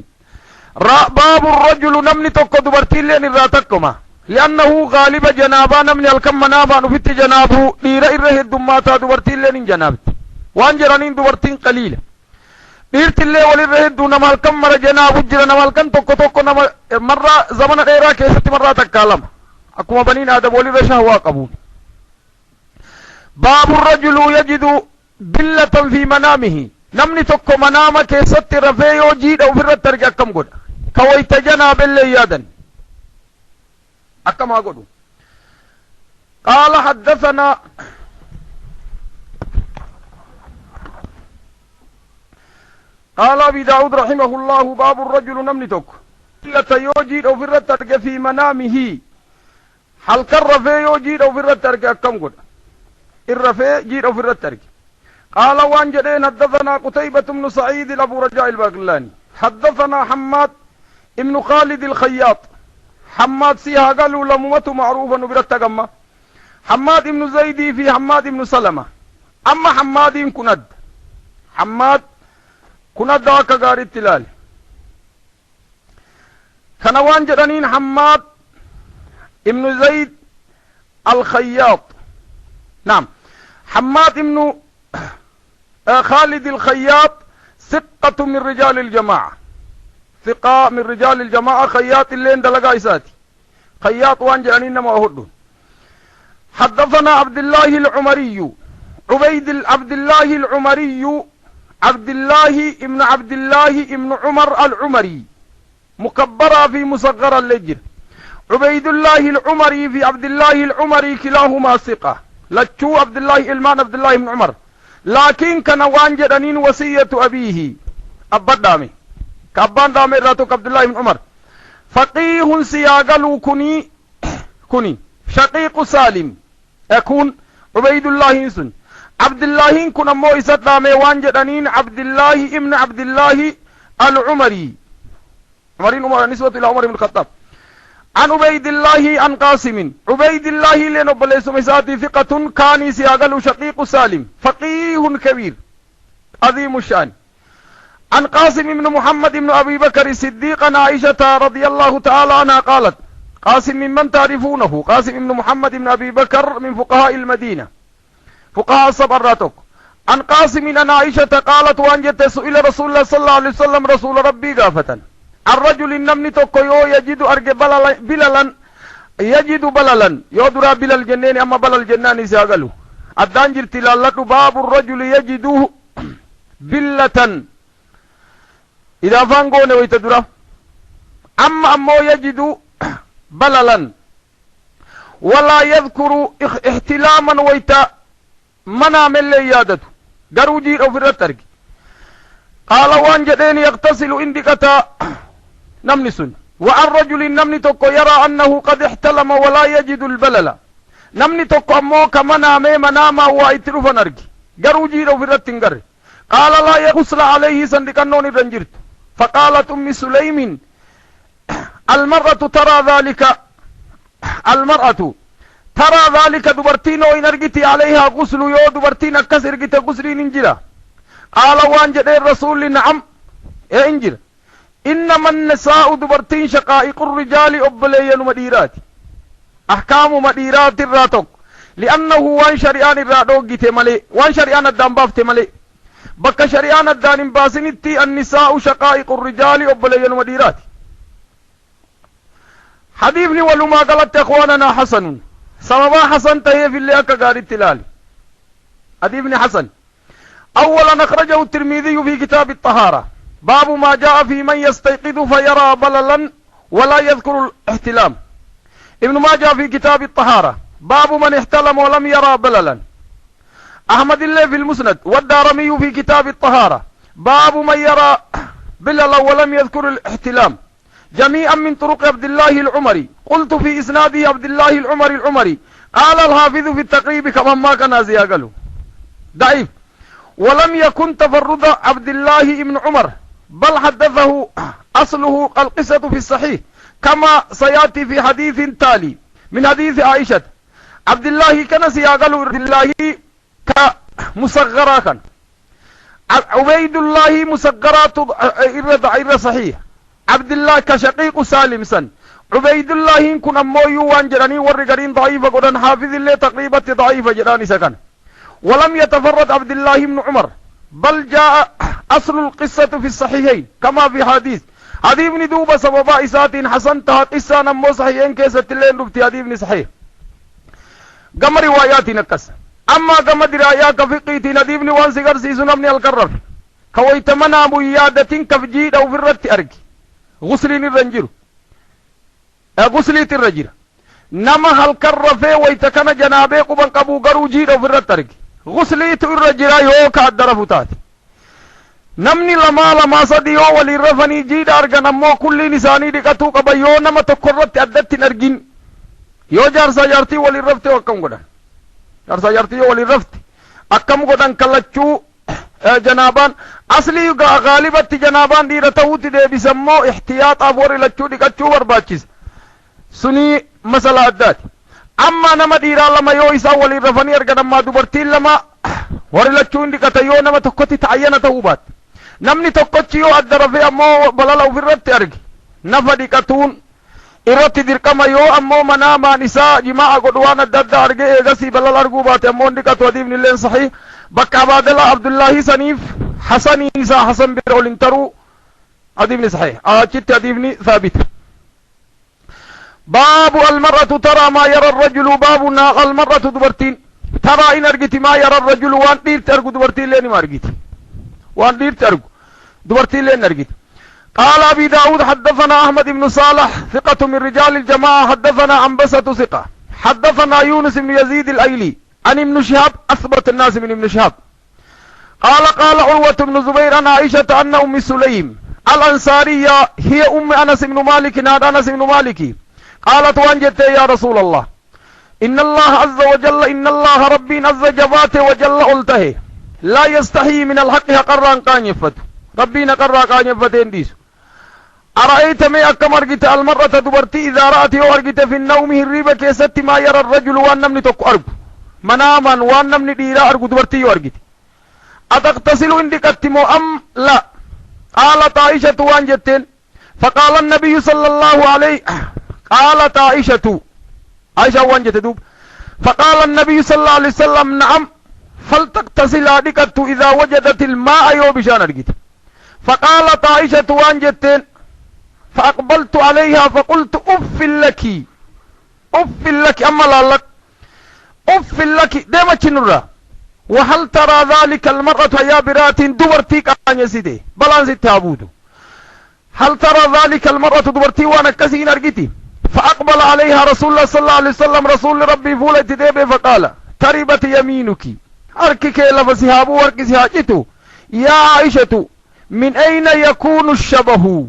S3: باب الرجل نمني تقو دبرتين لين الراتكما لأنه غالب جنابا نمني الكم منابا نفت جنابه ليرئ الرهد دماتا دبرتين لين جنابت وانجرانين دبرتين قليلة dhiirtillee walirra hedduu nama halkan mara janaabu jira nama halkan tokko nama marra zamana dheeraa keessatti marraa takkaa lama akkuma baniin aadam walirra shahwaa qabuun baabu rajulu yajidu بلة في منامه نمني تكو منام كيست رفي يوجيد أو فرد ترجع كم قد كويت جناب اللي يادا أكما قدو قال حدثنا قال أبي داود رحمه الله باب الرجل نمني تكو بلة يوجيد أو فرد ترجع في منامه حل كالرفي يوجيد أو فرد ترجع كم قد الرفي جيد أو فرد ترجع قال وان جدين حدثنا قتيبة بن سعيد أبو رجاء الباقلاني حدثنا حماد ابن خالد الخياط حماد سيها قالوا لموته معروفا برت قمة حماد ابن زيدي في حماد ابن سلمة أما حماد كند حماد كند داك قاري التلال كان وان جدنين حماد ابن زيد الخياط نعم حماد ابن خالد الخياط ثقة من رجال الجماعة ثقة من رجال الجماعة خياط اللي اندلقا إساتي خياط وانجانين ما أهدون حدثنا عبد الله العمري عبد الله العمري عبد الله ابن عمر العمري مكبرة في مصغر اللجر عبيد الله العمري في عبد الله العمري كلاهما ثقة لتشو عبد الله إلمان عبد الله بن عمر لكن كان وانجدنين وصية أبيه أبا دامي كأبان دامي راتوك عبد الله بن عمر فقيه سياقلو كني شقيق سالم يكون عبيد الله إنسن عبد الله كنا مويسة دامي وانجدنين عبد الله ابن عبد الله العمري عمر نسوة إلى عمر بن الخطاب عن عبيد الله عن قاسم عبيد الله لنبلس مساتي ثقة كان سياقل شقيق سالم فقيه كبير عظيم الشان عن قاسم بن محمد بن أبي بكر الصديق عن عائشة رضي الله تعالى عنها قالت قاسم ممن تعرفونه قاسم بن محمد بن أبي بكر من فقهاء المدينة فقهاء الصبراتك عن قاسم عن عائشة قالت وانجت سئل رسول الله صلى الله عليه وسلم رسول ربي قافة الرجل النمني توكو يجد أرجع بللا يجد بللا يودرا بلال جنين أما بلال جنان سيقلو الدانجر تلالك باب الرجل يجد بلة إذا فانقون ويتدرا أما يجد بللا ولا يذكر احتلاما ويتا منا من ليادته قروجي أو في الرترك قال وان جدين يغتسل اندكتا نمنسن وعن رجل النمني توكو يرى أنه قد احتلم ولا يجد البلل نمني توكو أمو كمنا مناما وإترف نرجي قروجي أو في الرتنقر قال لا يغسل عليه سندكنون رنجرت فقالت أم سليم المرأة ترى ذلك دبرتين وإنرجتي عليها غسل يو دبرتين كسر جت غسلين انجلا قال وانجد الرسول نعم يا انجل إنما النساء دبرتين شقائق الرجال أبليا مديرات أحكام مديرات الراتوك لأنه وان شريان الراتوك جت ملي وان شريان الدم باف تملي بك شريان الدان باسنتي النساء شقائق الرجال أبليا مديرات حديثني ولما قالت اخواننا حسن سببا حسن تهي في اللي اكا التلال حديثني حسن اولا اخرجه الترمذي في كتاب الطهارة باب ما جاء في من يستيقظ فيرى بللا ولا يذكر الاحتلام ابن ماجه في كتاب الطهارة باب من احتلم ولم يرى بللا احمد الله في المسند والدارمي في كتاب الطهارة باب من يرى بللا ولم يذكر الاحتلام جميعا من طرق عبد الله العمري قلت في إسناده عبد الله العمري قال الحافظ في التقريب كما ما كان زياقله ضعيف ولم يكن تفرد عبد الله ابن عمر بل حدثه أصله القصة في الصحيح كما سيأتي في حديث تالي من حديث عائشة عبد الله كان زياقله عبد الله كمصغرا كان عبيد الله مصغرات إر صحيح عبد الله كشقيق سالم سن عبيد الله كن أمويو وانجراني ورقرين ضعيفة قدن حافظ الله تقريبا ضعيفة جراني سكن ولم يتفرد عبد الله بن عمر بل جاء أصل القصة في الصحيحين كما في حديث ابن دوبة سببا إسات حسنتها قصة نمو صحيحين كيسة اللين ربتي ابن صحيح قم روايات نكس أما كما درايا كفقيتي نديبني وان سيقر سيسو نمني الكرف كويتمنا بيادة كفجيد أو في الرت أرقي غسلين الرنجر غسليت الرجل نما هل كرفه ويتكن جنابه قبن قبو قرو جيد أو في الرت أرقي غسليت الرجل يوكا الدرفتات نمني لما صديو وللرفني جيد أرقى نمو كل نساني دقاتو قبيو نما تقررت أدت نرقين يو جارسا جارتي وللرفت وكم قدن جارسا جارتي وللرفت أكم قدن كاللچو جنابان اصلي غالبت جنابان دي رتوت دي بسمو احتياط افور لچو دقاتو برباچيس سني مسألة أدات أما نما ديرا لما يو إسا وللرفني أرقى نما دبرتين لما ورلچو دقاتا يو نما تقوتي تعينة توبات namni tokkochi yoo adda rafee ammoo balala ofirratti arge nafa dhiqatuun irratti dirqama yoo ammoo manaamaan isaa jimaa godhu waan adda adda arge eegasii balala arguu baate ammoo dhiqatu hadiifni illeen sahih bakka abaadala abdullaahi saniif hasaniin isaa hasan bira olin taruu hadiifni sahih achitti hadiifni thaabit باب المرأة ترى ما يرى الرجل باب المرأة دبرتين ترى إن أرجت ما يرى الرجل وان دير ترجو دبرتين لين ما أرجت وان دير ترجو دبرتين لين أرجت قال أبي داود حدثنا أحمد بن صالح ثقة من رجال الجماعة حدثنا عنبسة ثقة حدثنا يونس بن يزيد الأيلي عن ابن شهاب أثبت الناس من ابن شهاب قال عروة بن زبير عن عائشة أن أم سليم الأنصارية هي أم أنس بن مالك ناد أنس بن مالك قالت وانجت يا رسول الله إن الله عز وجل إن الله ربي عز جباته وجل قلته لا يستحي من الحق قران كان يفت ربنا قرا كان يفتين ديس أرأيت ما أكم أرقت المرأة دبرتي إذا رأت أرقت في النوم الريبة كيست ما يرى الرجل وان نمني تك أرق مناما وان نمني ديرا أرق دبرتي أرقت أتغتسل عندك التمو أم لا قالت عائشة وانجتين فقال النبي صلى الله عليه قالت عائشة وانجت دوب فقال النبي صلى الله عليه وسلم نعم فلتغتسل أدكت إذا وجدت الماء يوبشان أرقت فقالت عائشة وانجتين فأقبلت عليها فقلت أف لك أما لا لك أف لك ديما تنرى وهل ترى ذلك المرأة يا برات دورتيك أن يسيدي بلان ست عبود هل ترى ذلك المرأة دورتي وانا كسين أرقتي فأقبل عليها رسول الله صلى الله عليه وسلم رسول ربي فولت ديبه فقال تربت يمينك أركك لفسهابو وركسها جتو يا عائشة من أين يكون الشبه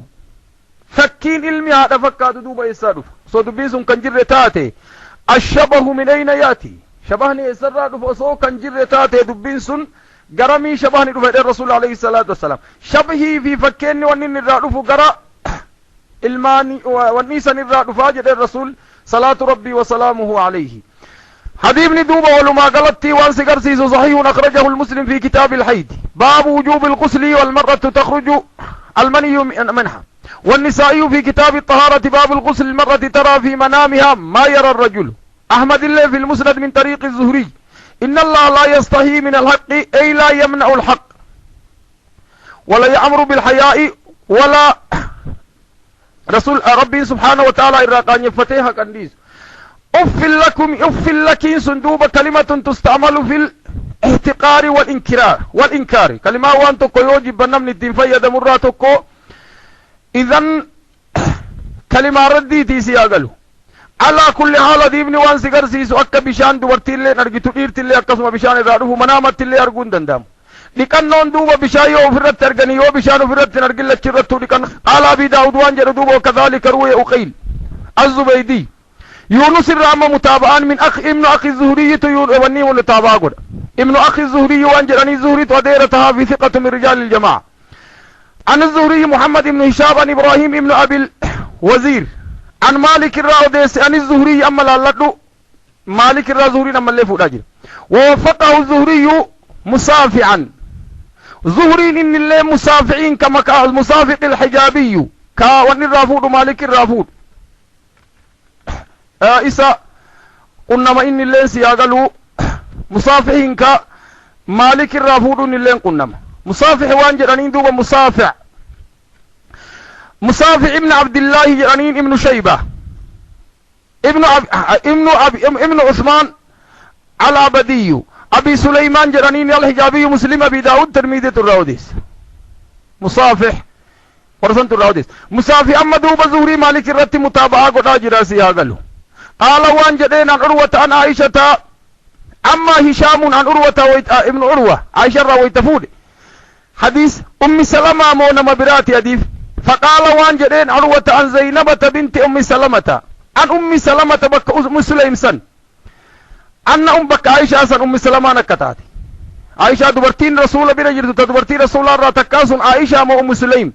S3: فكين علمي هذا فكاد دوبا يسادف صدبيس كنجر تاتي الشبه من أين ياتي شبهني يسرادف وصو كنجر تاتي دبيس قرمي شبهني رفع الرسول عليه الصلاة والسلام شبهي في فكين ونين الرادف قرأ الماني والنيسان الرادف جد الرسول صلاة ربي وسلامه عليه حديث ندوبة ولما قلت وان سيقرسيس صحيح أخرجه المسلم في كتاب الحيض باب وجوب الغسل والمرأة تخرج المني منها والنسائي في كتاب الطهارة باب الغسل المرأة ترى في منامها ما يرى الرجل أحمد الله في المسند من طريق الزهري إن الله لا يستحي من الحق أي لا يمنع الحق ولا يأمر بالحياء ولا رسول ربي سبحانه وتعالى إراقان يفتيها كنديس أف لكم صندوق كلمة تستعمل في الاحتقار والإنكار كلمة وانتو يوجب بنام الدين فيدا مراتكو إذن كلمة ردي تيسي أقلو على كل حال ديبني وان سيقر سيسو أكا بشان دوارتي اللي نرغتو إيرتي اللي أكسما بشان إرادوه منامت اللي أرغون دندام لكن نون دوبا بشايو فرت ترغني يو بشانو فرت نرغل لچرتو لكن قال أبي داود وانجر دوبا وكذلك روي أقيل الزبيدي يونس الرامة متابعان من ابن أخي الزهري وني ونتابع قد ابن أخي الزهري وانجراني الزهري وديرتها في ثقة من رجال الجماعة عن الزهري محمد بن هشام عن إبراهيم ابن أبي الوزير عن مالك الراوديس عن الزهري أما لالتو مالك الزهري أما اللي فوق راجل ووفقه الزهري مسافعا زهري إن اللي مسافعين كما المسافق الحجابي وان الرافود مالك الرافود إسا قلنا ما إن اللين سياغلو مصافحين كا مالك الرافودون اللين قلنا مصافح وان جرانين دوبا مصافح ابن عبد الله جرانين ابن شيبة ابن عثمان العبدي أبي سليمان جرانين الحجابي مسلم أبي داود ترمذي الراوديس مصافح ورسنت الراوديس مصافح أما دوب زهري مالك الرتي متابعة قد جراسي هاقلو قال وان جدين عن عروة عن عائشة أما هشام عن عروة ابن عروة عائشة رويت فود حديث أم سلمة مون مبرات يديف فقال وان جدين عروة عن زينبة بنت أم سلمة عن أم سلمة بك أم سليم سن أن أم بك عائشة سن أم سلمة نكتات عائشة دبرتين رسول برجل تدبرتين رسول الله تكاسن عائشة مو أم سليم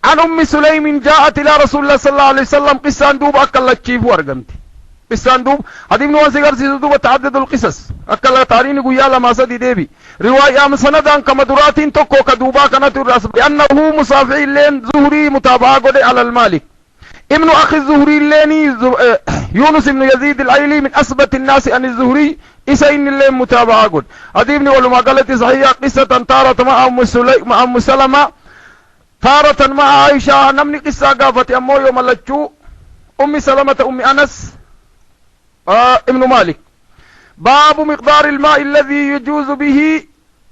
S3: عن أم سليم جاءت إلى رسول الله صلى الله عليه وسلم قصة دوب أكل تشيف ورقمت قصة دوب هذه من واسقر سيدوب تعدد القصص أكل تارين قويا لما سدي ديبي رواية مسندا كمدرات تكو كدوبا كانت الرأس لأنه مصافعي لين زهري متابعة قد على المالك ابن أخي الزهري الليني يونس بن يزيد العيلي من أثبت الناس عن الزهري إسا إن اللين متابعة قد هذه من ولما قالت صحيحة قصة طارت مع أم سلمة طارة مع عائشة نمني قصة قافت أمو يوم اللجو أم سلمة أم أنس ابن مالك باب مقدار الماء الذي يجوز به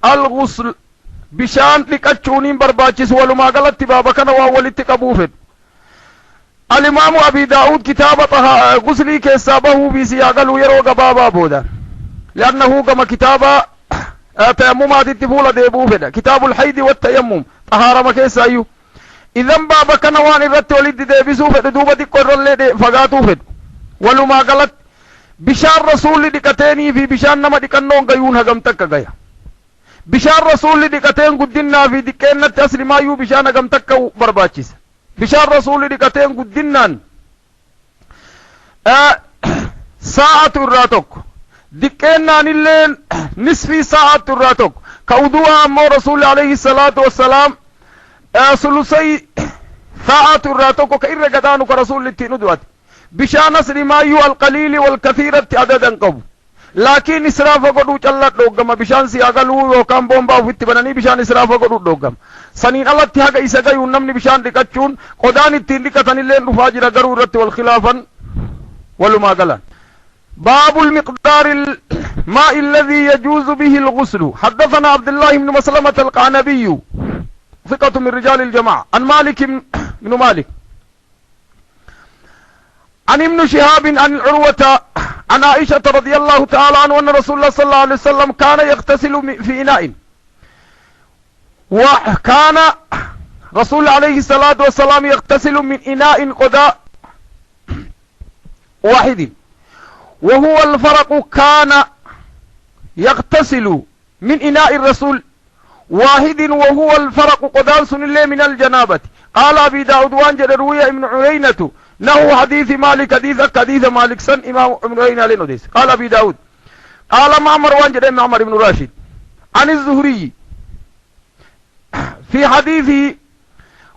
S3: الغسل بشان لكتشونين برباچس ولما قالت بابا كان وهو لتقبوفد الامام ابي داود كتاب غسلي كسابه بسياقلو يرو بابا بودا لانه كما كتاب تيممات التفولة ديبوفد كتاب الحيض والتيمم طهارة مكيسا ايو اذن بابا كان وان الرت ولد ديبسو فد دوبة قرر لدي فقاتو فد ولما قالت بشار رسول دقتيني في بشان نما دقنون غيون هغم تك غيا بشار رسول دقتين قدنا في دقينة تسلي ما يو بشان هغم تك برباچس بشار رسول دقتين قدنان ساعة الراتوك دقينا نلين نصف ساعة الراتوك كودوا أمو رسول عليه الصلاة والسلام سلسي ساعة الراتوك كإر قدانو كرسول لتينو دوات بشان أسري ما يو القليل والكثير عددا قبو لكن إسراف قدو چلت دوغم بشان سياغلو يوكام بومبا وفت بناني بشان إسراف قدو دوغم سنين الله تيهاق إساقا يونمني بشان دكتشون قدان التين دكتن اللين رفاجر ضرورة والخلافا ولما قلان باب المقدار الماء الذي يجوز به الغسل حدثنا عبد الله بن مسلمة القعنبي ثقة من رجال الجماعة عن مالك بن مالك عن ابن شهاب عن عروة عن عائشة رضي الله تعالى عنه أن رسول الله صلى الله عليه وسلم كان يغتسل في إناء وكان رسول عليه الصلاة والسلام يغتسل من إناء قداء واحد وهو الفرق كان يغتسل من إناء الرسول واحد وهو الفرق قداء سن من الجنابة قال أبي داود وانجد روي ابن عيينة له حديث مالك حديث مالك سن إمام ابن عيينة لنوديس قال أبي داود قال معمر وانجد معمر بن راشد عن الزهري في حديثه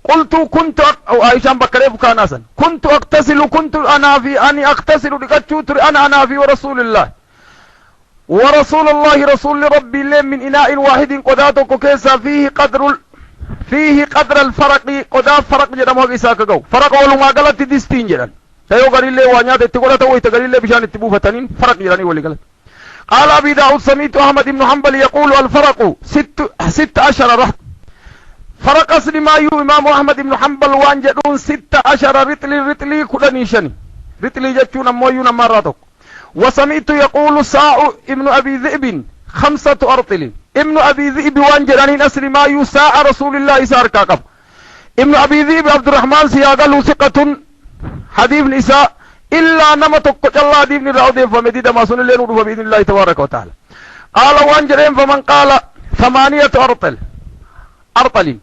S3: قلت كنت أو عائشة بكريف كان أسن كنت أنا في أني أغتسل لكتشوتر أنا في ورسول الله ورسول الله رسول ربي اللي من إناء واحد قداتك كيسا فيه قدر الفرق قدا فرق جدا موغي ساكا فرق أولو ما قلت ديستين جدا سيو قريل لي وانيات اتقولا تويت قريل لي بشان اتبو فتنين فرق جداني ولي قلت قال أبي داود سميت أحمد بن حنبل يقول الفرق 16 رحت فرق أصل ما يو إمام أحمد بن حنبل وانجدون 16 رتلي كلني شني رتلي جتشون مويون مراتك وسمعت يقول ساع ابن أبي ذئب 5 أرطل ابن أبي ذئب وانجدانين أصل ما يو ساع رسول الله ساركا قب ابن أبي ذئب عبد الرحمن سياغلو ثقة حديث نساء إلا نمتك الله ديبن الرعودين فمديد ما سن الليل ودوه بإذن الله تبارك وتعالى قال وانجدين فمن قال 8 أرطل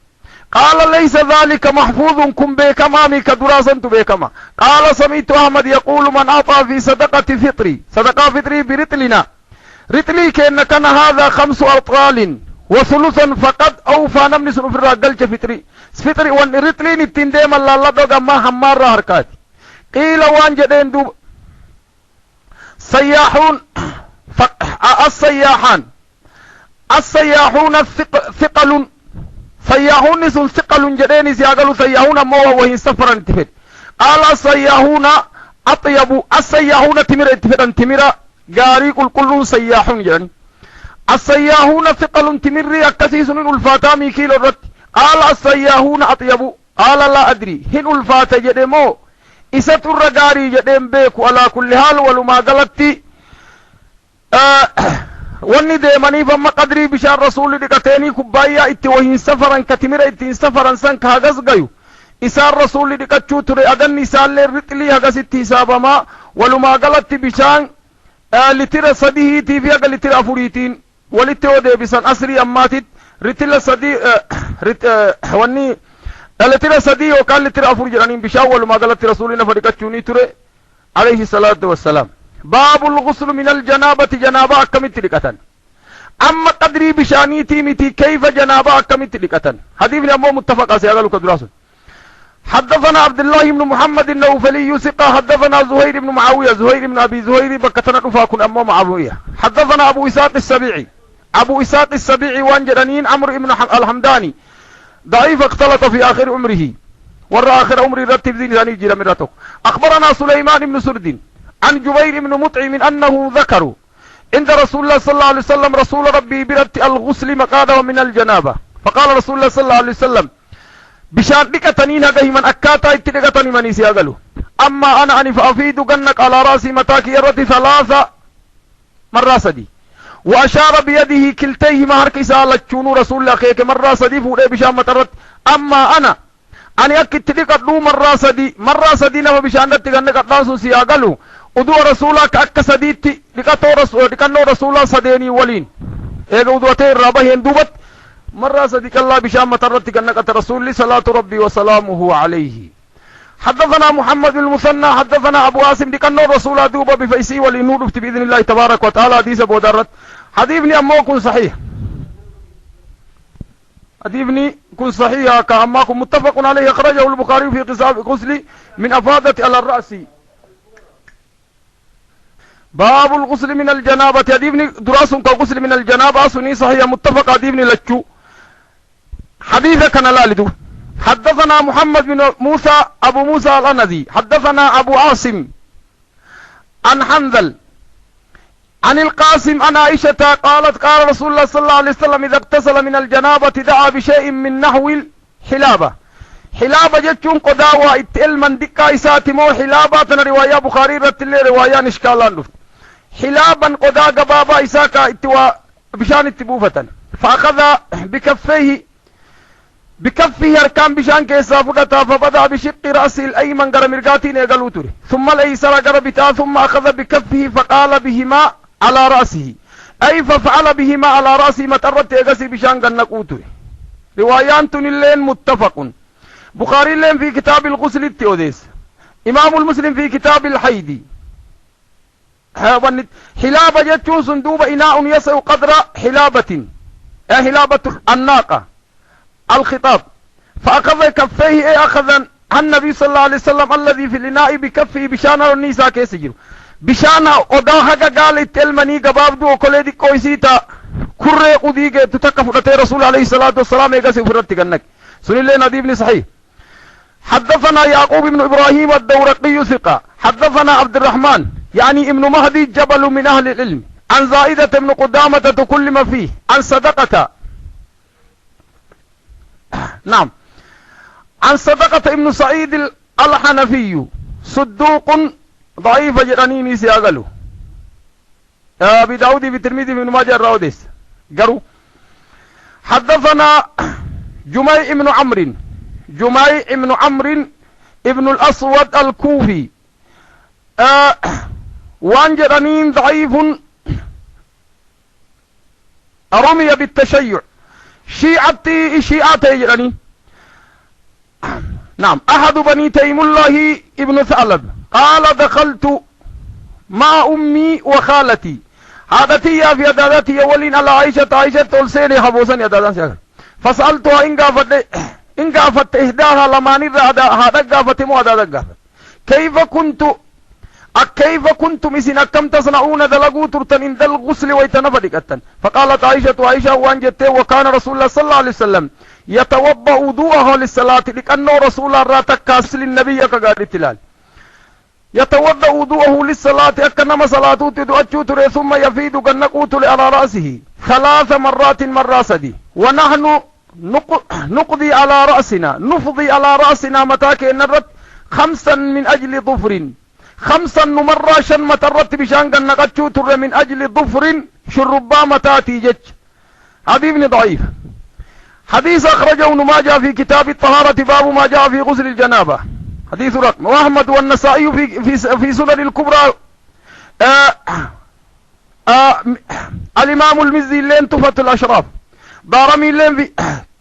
S3: قال ليس ذلك محفوظ كن بكمامي كدراسة بكما قال سمعت أحمد يقول من أعطى في صدقة فطري برتلنا رتلي كأن كان هذا 5 أرطال وثلثا فقد أوفى نمني سنو في الرجل فطري وان رتلي نتندم الله دوغا ما همار حركات قيل وان جدين دوب سياحون السياحون ثقل سياحون نسون ثقل جدين سياغلو سياحون موه وهي سفرا انتفد قال السياحون أطيب السياحون تمر انتفد انتمر غاري كل سياحون جدين السياهون ثقل تمري أكسيس الفاتا ميكيل الرد قال السياهون أطيب قال لا أدري هن الفاتا جدمو إسات الرقاري جدم بيكو على كل حال ولما قلت wanni deemaniif amma qadrii bishaan rasuulli dhiqateenii kubbaayyaa itti wahiin safaran katimira ittiin safaran san ka hagas gayu isaan rasuulli dhiqachuu ture adanni isaallee rixlii hagasitti hisaabamaa walumaa galatti bishaan litira sadihiitii fi haga litira afuriitiin walitti yoo deebisan asrii ammaatit ritila sadii wanni litira sadii yookaan litira afur jedhaniin bishaan walumaa galatti rasuulli nafa dhiqachuunii ture alayhi salaatu wassalaam باب الغسل من الجنابة جنابة أكمت لكتن أما قدري بشانيتي متي كيف جنابة أكمت لكتن حديث أمو متفق أسياغلو كدراسل حدثنا عبد الله بن محمد النوفلي يسقى حدثنا زهير بن معاوية زهير بن أبي زهير بكتنا رفاكن أمو معاوية حدثنا أبو إساق السبيعي أبو إساق السبيعي وانجرانين عمرو بن الحمداني ضعيف اختلط في آخر عمره ورى آخر عمره رتب ذي لساني جيرا مرته أخبرنا سليمان بن سرد عن جبير بن مطعم أنه ذكروا عند رسول الله صلى الله عليه وسلم رسول ربي برت الغسل مقاده من الجنابة فقال رسول الله صلى الله عليه وسلم بشان دكتنين هذه من أكاتا اتدكتني من يسياغلو أما أنا فأفيد قنك على راسي متاكي يرتي 3 مرات دي وأشار بيده كلتيهما هركسا لتشونو رسول الله خيك مرات دي فوري بشان مترت أما أنا أكد تدكتنو مرات دي نما بشان دكتنك ناسو سياغلو uduu rasuulaa ka akka sadiitti dhiqannoo rasuulaa sadeeni waliin eega uduwatee irraa baheen duubat marraa sadi qallaa bishaan matarratti kan naqate rasuulli salaatu rabbii wasalaamuhu alayhi حدثنا محمد بن المثنى حدثنا أبو عاصم dhiqannoo rasuulaa duuba bifa isii waliin nuu dhufti بإذن الله تبارك وتعالى حديث أبو درت حديثني أمو كن صحيح حديثني كن صحيح كأماكم متفق عليه أخرجه البخاري في قصاب غسل من أفادة على الرأس باب الغسل من الجنابة يديبني دراس كغسل من الجنابة سني صحيح متفق يديبني لتشو حديث كان لالدو حدثنا محمد بن موسى أبو موسى الأنذي حدثنا أبو عاصم عن حنظل عن القاسم عن عائشة قالت قال رسول الله صلى الله عليه وسلم إذا اغتسل من الجنابة دعا بشيء من نحو الحلابة حلابة جتشون قداوة اتئل من دكا إساتمو حلابة رواية بخاري رتل رواية نشكالان دفت حلابا قدا قبابا إساكا اتوا بشان اتبوفة فأخذ بكفه أركان بشان كيسا فقطا فبدأ بشق رأس الأيمن قرى مرقاتين يقلوتر ثم الأيسر قرى بتا ثم أخذ بكفه فقال بهما على رأسه أي ففعل بهما على رأسه مترت يقسي بشان قنقوتر روايان اللين متفق بخاري اللين في كتاب الغسل التيوديس إمام المسلم في كتاب الحيدي حلابة جتشون صندوب إناء يسع قدر حلابة حلابة الناقة الخطاب فأخذ كفيه أخذ النبي صلى الله عليه وسلم الذي في الإناء بكفه بشانا النساء كيسجر بشانا أداها قال التلمني قباب دو كوليدي كويسيتا كره قديك تتكفرت رسول عليه الصلاة والسلام يقسي فرتك النك سنين لنا ديبني صحيح حدثنا يعقوب بن إبراهيم الدورقي ثقة حدثنا عبد الرحمن يعني ابن مهدي جبل من أهل العلم عن زائدة بن قدامة تكلم فيه عن صدقة نعم عن صدقة ابن سعيد الحنفي صدوق ضعيف جرانيني سياغلو أبي داود في ترمذي بن ماجه الراوديس قروا حدثنا جميع بن عمرو ابن الأسود الكوفي وان جرانين ضعيف رمي بالتشيع شيعتي جرانين نعم أحد بني تيم الله ابن ثعلب قال دخلت مع أمي وخالتي عادتي في عدادتي ولين على عائشة تولسيني حبوسني عدادان فسألتها إن قافت إهداها لماني هذا قافت مو هذا قافت كيف كنتم إذن أكم تصنعون دلقوا ترتن إن دل غسل ويتنفدكتن فقالت عائشة وانجت وكان رسول الله صلى الله عليه وسلم يتوضأ وضوءه للصلاة لأنه رسول الله راتك كاسل النبي كقال التلال يتوضأ وضوءه للصلاة أكنما صلاته تدعو تري ثم يفيد كنقوت على رأسه 3 مرات مرة سدي ونحن نقضي على رأسنا نفضي على رأسنا متى كأن الرد 5 من أجل ظفر 5 مرة شن مترت بشان كنقتشو تري من أجل ظفر شربا متى تيجج حديث ضعيف. حديث أخرجه ابن ماجه في كتاب الطهارة باب ما جاء في غسل الجنابة حديث رقم، وأحمد والنسائي في سنن الكبرى. الإمام المزي لين تفت الأشراف دارمي لين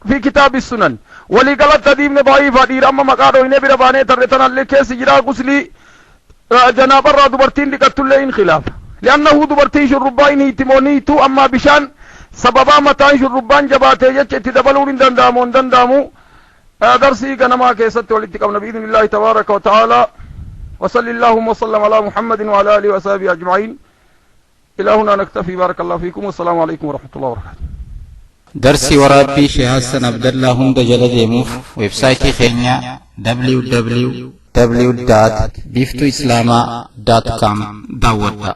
S3: في كتاب السنن ولقلت تديم ضعيف دير أما مقارو إنه برباني ترتنا اللي كيس جرا غسلي جنابة را دبرتين لقتل لين خلاف لأنه دبرتين شربين تمونيتو أما بشان سببا متان شربان جباتي يجت تدبلون دندامو درسي كنما كيست والاتقام بإذن الله تبارك وتعالى. وصلى اللهم وسلم على محمد وعلى آله وصحبه أجمعين. إلى هنا نكتفي. بارك الله فيكم والسلام عليكم ورحمة الله وبركاته.
S2: درسي ورابي شيخ حسن عبد الله هند جلد موف ويب سايتي خينيا www.biftoislama.com داوتا